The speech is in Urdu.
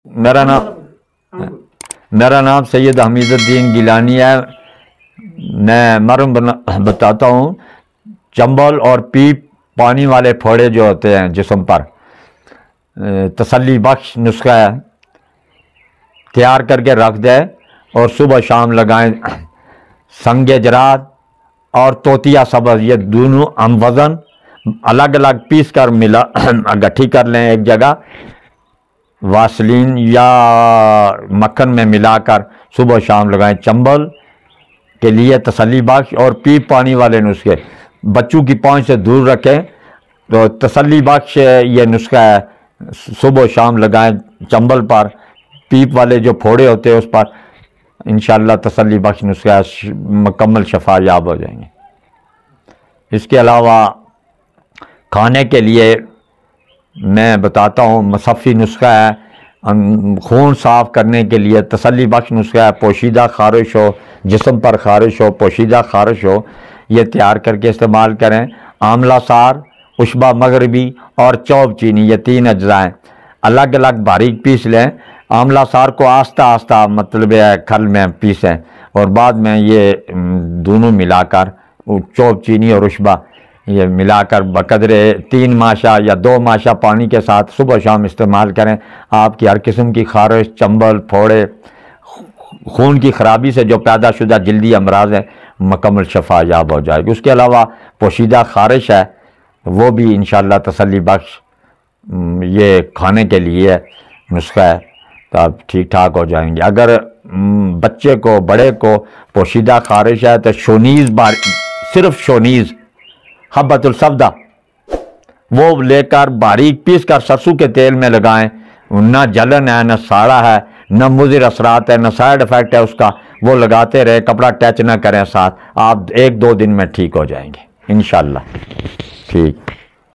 میرا نام سید حمید الدین گیلانی ہے۔ میں مرہم بتاتا ہوں۔ چنبل اور پیپ پانی والے پھوڑے جو ہوتے ہیں جسم پر، تسلی بخش نسخہ ہے، تیار کر کے رکھ دیں اور صبح شام لگائیں۔ سنگ جراد اور توتیا سبز، یہ دونوں ہم وزن الگ الگ پیس کر گٹھی کر لیں ایک جگہ، واسلین یا مکھن میں ملا کر صبح شام لگائیں۔ چنبل کے لیے تسلی بخش اور پیپ پانی والے نسخے بچوں کی پہنچ سے دور رکھیں، تو تسلی بخش یہ نسخہ ہے، صبح شام لگائیں چنبل پر، پیپ والے جو پھوڑے ہوتے ہیں اس پر، انشاءاللہ تسلی بخش نسخہ ہے، مکمل شفا یاب ہو جائیں گے۔ اس کے علاوہ کھانے کے لیے میں بتاتا ہوں، مصفی نسخہ ہے، خون صاف کرنے کے لیے تسلی بخش نسخہ ہے۔ پوشیدہ خارش ہو، جسم پر خارش ہو، پوشیدہ خارش ہو، یہ تیار کر کے استعمال کریں۔ آملہ سار، عشبہ مغربی اور چوب چینی، یہ 3 اجزاء ہیں، الگ الگ باریک پیس لیں۔ آملہ سار کو آہستہ آہستہ مطلب کھل میں پیسیں، اور بعد میں یہ دونوں ملا کر چوب چینی اور عشبہ یہ ملا کر بقدر 3 ماشا یا 2 ماشا پانی کے ساتھ صبح شام استعمال کریں۔ آپ کی ہر قسم کی خارش، چنبل، پھوڑے، خون کی خرابی سے جو پیدا شدہ جلدی امراض ہیں، مکمل شفا یاب ہو جائے گی۔ اس کے علاوہ پوشیدہ خارش ہے، وہ بھی انشاءاللہ تسلی بخش یہ کھانے کے لیے نسخہ ہے، تو آپ ٹھیک ٹھاک ہو جائیں گے۔ اگر بچے کو، بڑے کو پوشیدہ خارش ہے تو شونیز، صرف شونیز، حبۃ السودہ، وہ لے کر باریک پیس کر سرسوں کے تیل میں لگائیں۔ نہ جلن ہے، نہ ساڑا ہے، نہ مضر اثرات ہے، نہ سائیڈ افیکٹ ہے اس کا، وہ لگاتے رہے، کپڑا ٹچ نہ کریں ساتھ، آپ 1-2 دن میں ٹھیک ہو جائیں گے انشاءاللہ۔ ٹھیک۔